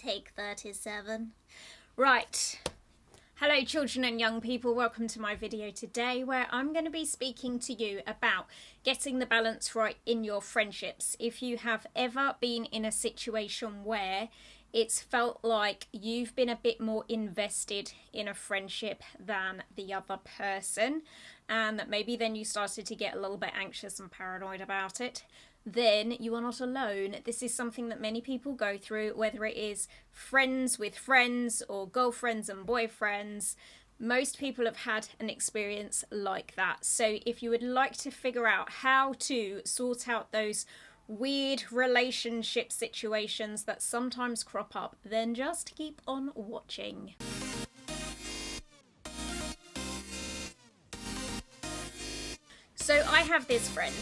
Take 37. Right. Hello children and young people, welcome to my video today where I'm going to be speaking to you about getting the balance right in your friendships. If you have ever been in a situation where it's felt like you've been a bit more invested in a friendship than the other person, and that maybe then you started to get a little bit anxious and paranoid about it, then you are not alone. This is something that many people go through, whether it is friends with friends or girlfriends and boyfriends. Most people have had an experience like that. So if you would like to figure out how to sort out those weird relationship situations that sometimes crop up, then just keep on watching. So I have this friend,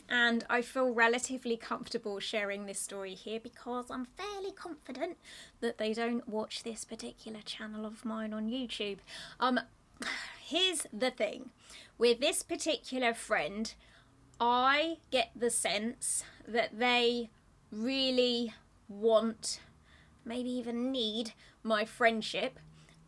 and I feel relatively comfortable sharing this story here because I'm fairly confident that they don't watch this particular channel of mine on YouTube. Here's the thing. With this particular friend, I get the sense that they really want, maybe even need, my friendship,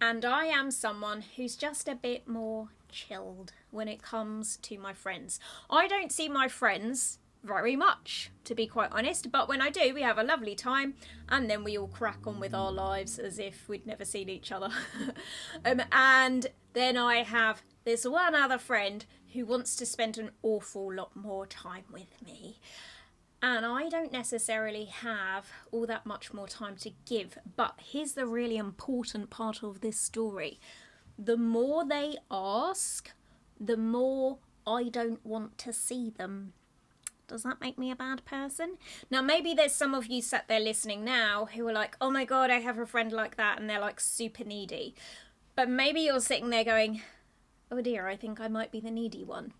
and I am someone who's just a bit more chilled when it comes to my friends. I don't see my friends very much, to be quite honest, but when I do, we have a lovely time and then we all crack on with our lives as if we'd never seen each other. And then I have this one other friend who wants to spend an awful lot more time with me. And I don't necessarily have all that much more time to give. But here's the really important part of this story. The more they ask, the more I don't want to see them. Does that make me a bad person? Now, maybe there's some of you sat there listening now who are like, oh my God, I have a friend like that, and they're like super needy. But maybe you're sitting there going, oh dear, I think I might be the needy one.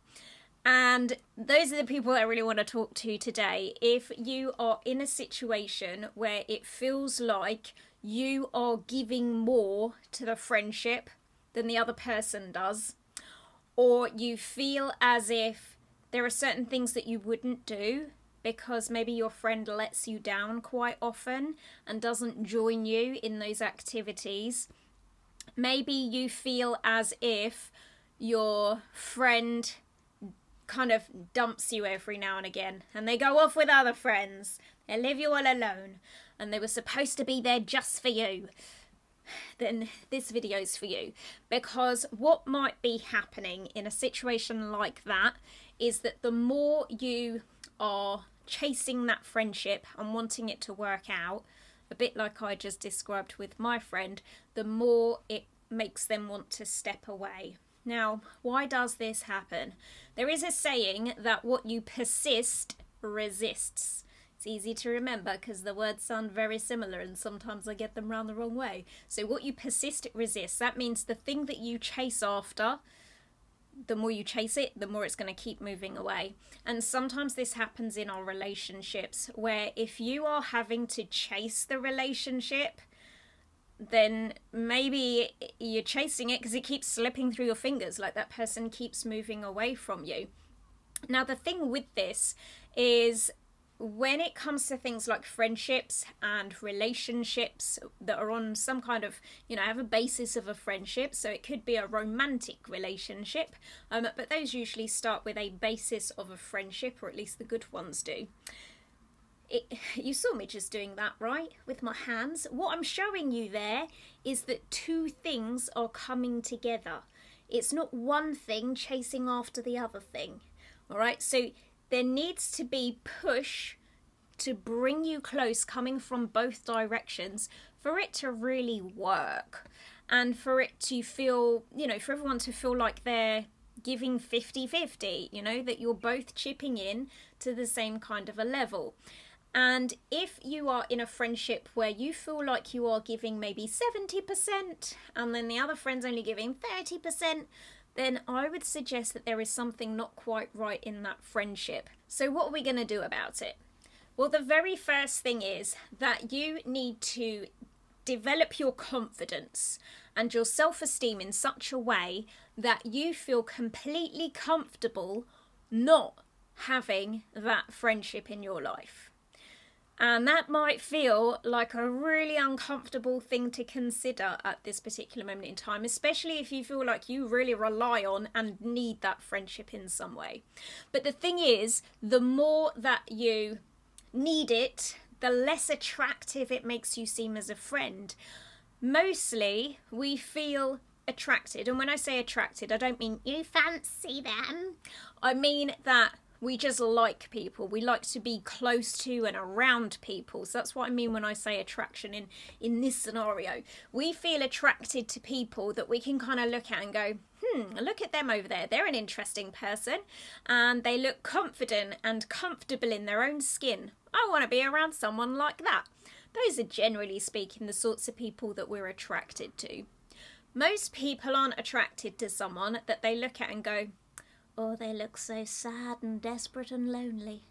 And those are the people I really want to talk to today. If you are in a situation where it feels like you are giving more to the friendship than the other person does, or you feel as if there are certain things that you wouldn't do because maybe your friend lets you down quite often and doesn't join you in those activities. Maybe you feel as if your friend kind of dumps you every now and again and they go off with other friends. They leave you all alone and they were supposed to be there just for you. Then this video's for you, because what might be happening in a situation like that is that the more you are chasing that friendship and wanting it to work out, a bit like I just described with my friend, the more it makes them want to step away. Now, why does this happen? There is a saying that what you persist resists. It's easy to remember because the words sound very similar and sometimes I get them round the wrong way. So what you persist resists, that means the thing that you chase after, the more you chase it, the more it's going to keep moving away. And sometimes this happens in our relationships where if you are having to chase the relationship, then maybe you're chasing it because it keeps slipping through your fingers, like that person keeps moving away from you. Now the thing with this is, when it comes to things like friendships and relationships that are on some kind of, have a basis of a friendship, so it could be a romantic relationship, but those usually start with a basis of a friendship, or at least the good ones do. You saw me just doing that, right? With my hands. What I'm showing you there is that two things are coming together. It's not one thing chasing after the other thing. All right, so there needs to be push to bring you close coming from both directions for it to really work, and for it to feel, for everyone to feel like they're giving 50-50, that you're both chipping in to the same kind of a level. And if you are in a friendship where you feel like you are giving maybe 70% and then the other friend's only giving 30%, then I would suggest that there is something not quite right in that friendship. So what are we going to do about it? Well, the very first thing is that you need to develop your confidence and your self-esteem in such a way that you feel completely comfortable not having that friendship in your life. And that might feel like a really uncomfortable thing to consider at this particular moment in time, especially if you feel like you really rely on and need that friendship in some way. But the thing is, the more that you need it, the less attractive it makes you seem as a friend. Mostly, we feel attracted. And when I say attracted, I don't mean you fancy them. I mean that we just like people. We like to be close to and around people. So that's what I mean when I say attraction in this scenario. We feel attracted to people that we can kind of look at and go, look at them over there. They're an interesting person and they look confident and comfortable in their own skin. I want to be around someone like that. Those are generally speaking the sorts of people that we're attracted to. Most people aren't attracted to someone that they look at and go, oh, they look so sad and desperate and lonely.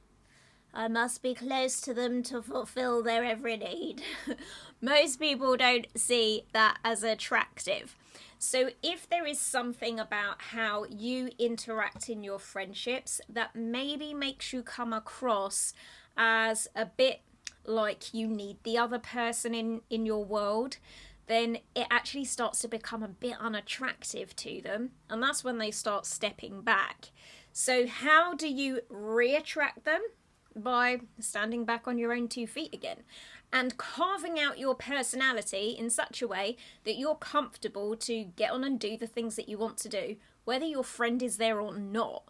I must be close to them to fulfill their every need. Most people don't see that as attractive. So if there is something about how you interact in your friendships that maybe makes you come across as a bit like you need the other person in your world, then it actually starts to become a bit unattractive to them. And that's when they start stepping back. So how do you reattract them? By standing back on your own 2 feet again and carving out your personality in such a way that you're comfortable to get on and do the things that you want to do, whether your friend is there or not.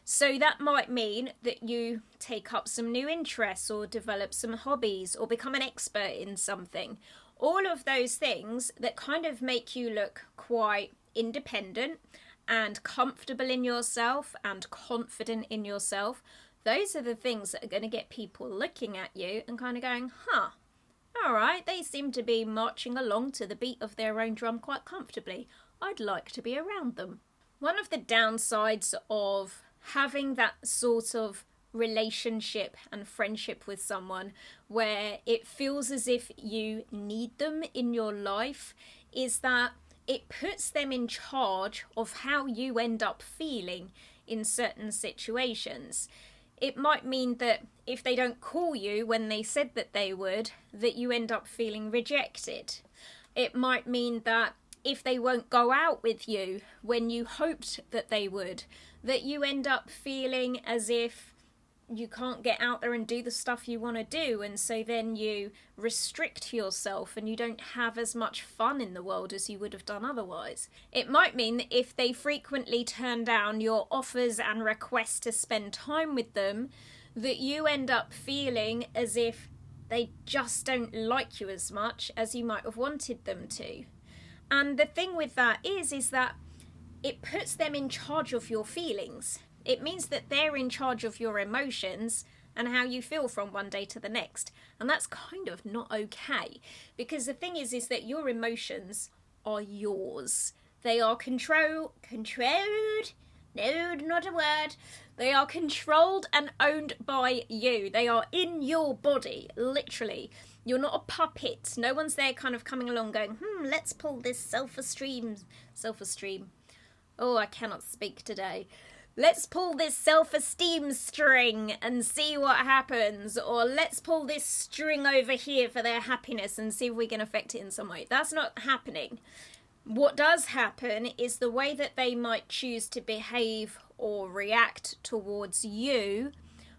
So that might mean that you take up some new interests or develop some hobbies or become an expert in something. All of those things that kind of make you look quite independent and comfortable in yourself and confident in yourself. Those are the things that are going to get people looking at you and kind of going, all right, they seem to be marching along to the beat of their own drum quite comfortably. I'd like to be around them. One of the downsides of having that sort of relationship and friendship with someone where it feels as if you need them in your life is that it puts them in charge of how you end up feeling in certain situations. It might mean that if they don't call you when they said that they would, that you end up feeling rejected. It might mean that if they won't go out with you when you hoped that they would, that you end up feeling as if you can't get out there and do the stuff you want to do, and so then you restrict yourself and you don't have as much fun in the world as you would have done otherwise. It might mean that if they frequently turn down your offers and requests to spend time with them, that you end up feeling as if they just don't like you as much as you might have wanted them to. And the thing with that is that it puts them in charge of your feelings. It means that they're in charge of your emotions and how you feel from one day to the next. And that's kind of not okay. Because the thing is that your emotions are yours. They are controlled, no, not a word. They are controlled and owned by you. They are in your body, literally. You're not a puppet. No one's there kind of coming along going, let's pull this self-esteem. Oh, I cannot speak today. Let's pull this self-esteem string and see what happens. Or let's pull this string over here for their happiness and see if we can affect it in some way. That's not happening. What does happen is the way that they might choose to behave or react towards you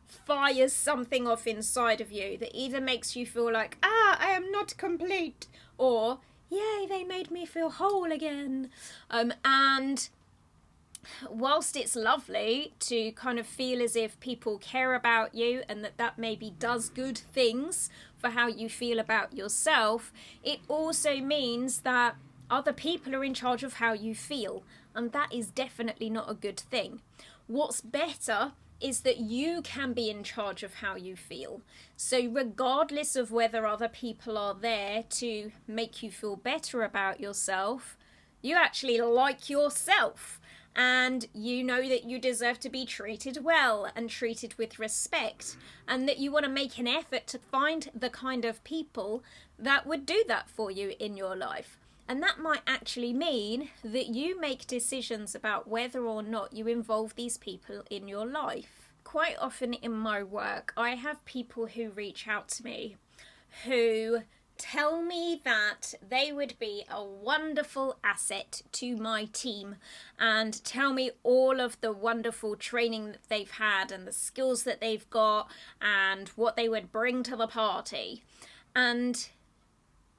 fires something off inside of you that either makes you feel like, I am not complete, or, yay, they made me feel whole again. And whilst it's lovely to kind of feel as if people care about you and that maybe does good things for how you feel about yourself, it also means that other people are in charge of how you feel, and that is definitely not a good thing. What's better is that you can be in charge of how you feel. So regardless of whether other people are there to make you feel better about yourself, you actually like yourself. And you know that you deserve to be treated well and treated with respect, and that you want to make an effort to find the kind of people that would do that for you in your life. And that might actually mean that you make decisions about whether or not you involve these people in your life. quite often in my work, I have people who reach out to me who tell me that they would be a wonderful asset to my team and tell me all of the wonderful training that they've had and the skills that they've got and what they would bring to the party. And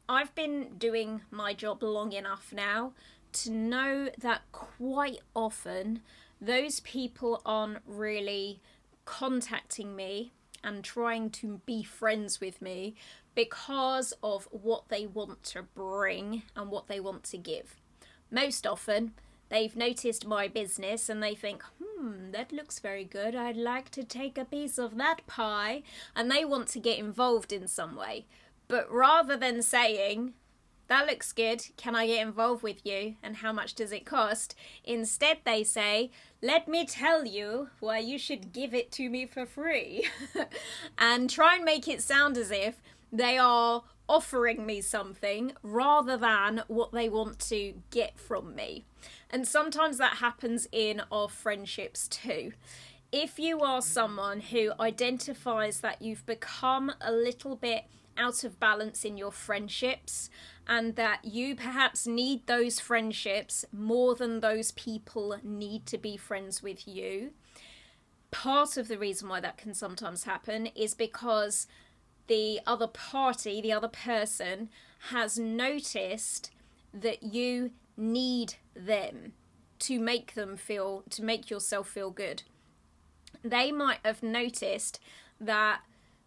I've been doing my job long enough now to know that quite often those people aren't really contacting me and trying to be friends with me because of what they want to bring and what they want to give. Most often, they've noticed my business and they think, that looks very good. I'd like to take a piece of that pie. And they want to get involved in some way. But rather than saying, that looks good, can I get involved with you? And how much does it cost? Instead they say, let me tell you why you should give it to me for free. And try and make it sound as if they are offering me something rather than what they want to get from me. And sometimes that happens in our friendships too. If you are someone who identifies that you've become a little bit out of balance in your friendships and that you perhaps need those friendships more than those people need to be friends with you, part of the reason why that can sometimes happen is because the other party, the other person, has noticed that you need them to make yourself feel good. They might have noticed that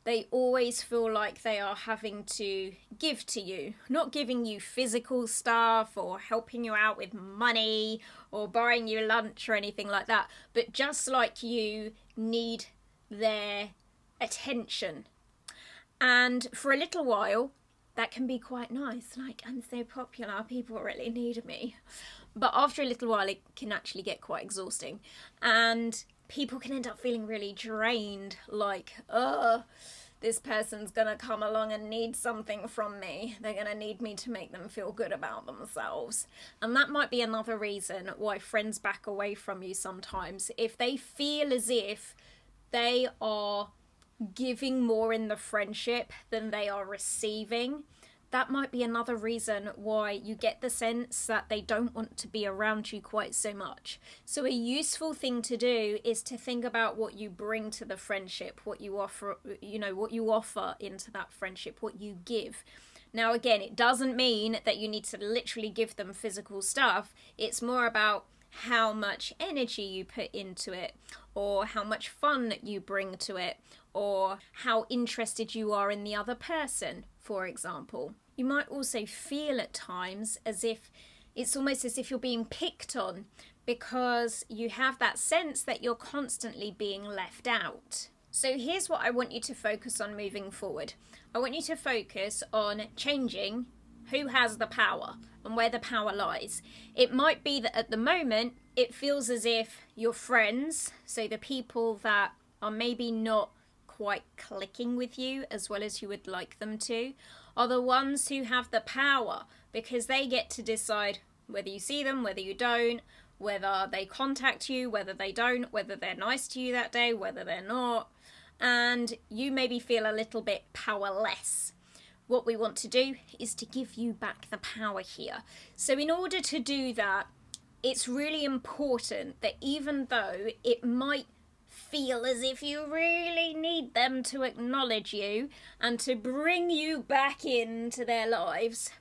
they always feel like they are having to give to you, not giving you physical stuff or helping you out with money or buying you lunch or anything like that, but just like you need their attention. And for a little while, that can be quite nice. Like, I'm so popular, people really need me. But after a little while, it can actually get quite exhausting. And people can end up feeling really drained, like, this person's gonna come along and need something from me. They're gonna need me to make them feel good about themselves. And that might be another reason why friends back away from you sometimes. If they feel as if they are giving more in the friendship than they are receiving, that might be another reason why you get the sense that they don't want to be around you quite so much. So a useful thing to do is to think about what you bring to the friendship, what you offer, what you offer into that friendship, what you give. Now, again, it doesn't mean that you need to literally give them physical stuff. It's more about how much energy you put into it, or how much fun you bring to it, or how interested you are in the other person, for example. You might also feel at times as if it's almost as if you're being picked on because you have that sense that you're constantly being left out. So here's what I want you to focus on moving forward. I want you to focus on changing who has the power and where the power lies. It might be that at the moment it feels as if your friends, so the people that are maybe not quite clicking with you as well as you would like them to, are the ones who have the power, because they get to decide whether you see them, whether you don't, whether they contact you, whether they don't, whether they're nice to you that day, whether they're not, and you maybe feel a little bit powerless. What we want to do is to give you back the power here. So in order to do that, it's really important that even though it might feel as if you really need them to acknowledge you and to bring you back into their lives,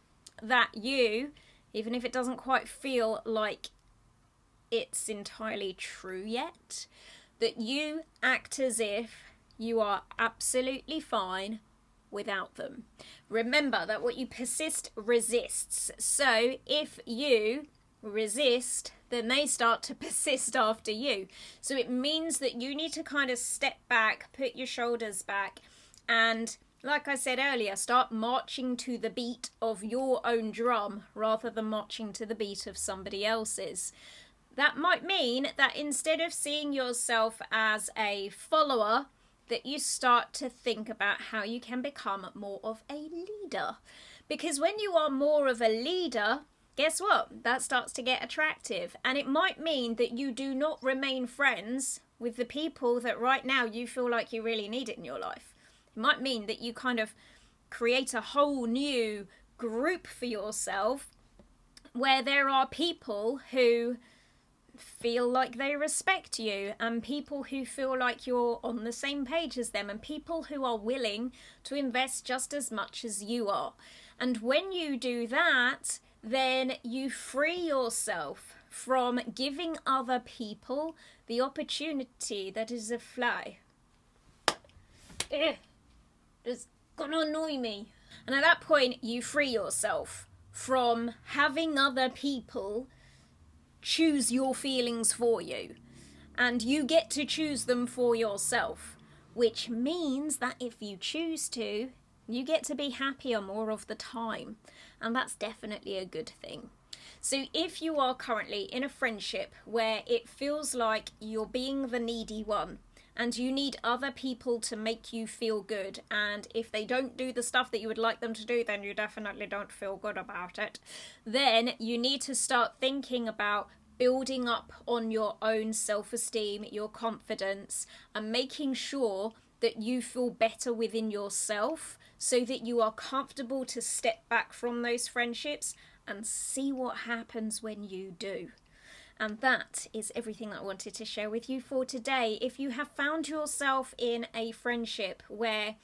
that you, even if it doesn't quite feel like it's entirely true yet, that you act as if you are absolutely fine without them. Remember that what you persist resists. So if you resist, then they start to persist after you. So it means that you need to kind of step back, put your shoulders back, and like I said earlier, start marching to the beat of your own drum rather than marching to the beat of somebody else's. That might mean that instead of seeing yourself as a follower, that you start to think about how you can become more of a leader. Because when you are more of a leader, guess what? That starts to get attractive. And it might mean that you do not remain friends with the people that right now you feel like you really need it in your life. It might mean that you kind of create a whole new group for yourself where there are people who feel like they respect you, and people who feel like you're on the same page as them, and people who are willing to invest just as much as you are. And when you do that, then you free yourself from giving other people the opportunity that is a fly. It's gonna annoy me. And at that point, you free yourself from having other people choose your feelings for you. And you get to choose them for yourself. Which means that if you choose to, you get to be happier more of the time. And that's definitely a good thing. So if you are currently in a friendship where it feels like you're being the needy one, and you need other people to make you feel good, and if they don't do the stuff that you would like them to do, then you definitely don't feel good about it, then you need to start thinking about building up on your own self-esteem, your confidence, and making sure that you feel better within yourself so that you are comfortable to step back from those friendships and see what happens when you do. And that is everything I wanted to share with you for today. If you have found yourself in a friendship where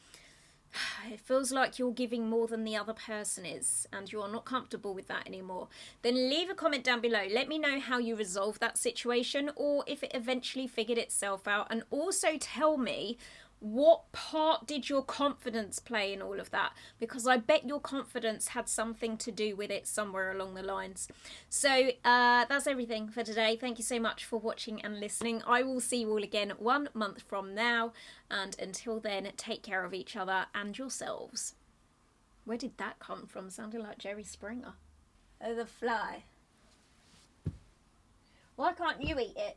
it feels like you're giving more than the other person is and you're not comfortable with that anymore, then leave a comment down below. Let me know how you resolved that situation, or if it eventually figured itself out. And also tell me, what part did your confidence play in all of that? Because I bet your confidence had something to do with it somewhere along the lines. So that's everything for today. Thank you so much for watching and listening. I will see you all again 1 month from now. And until then, take care of each other and yourselves. Where did that come from? Sounded like Jerry Springer. Oh, the fly. Why can't you eat it?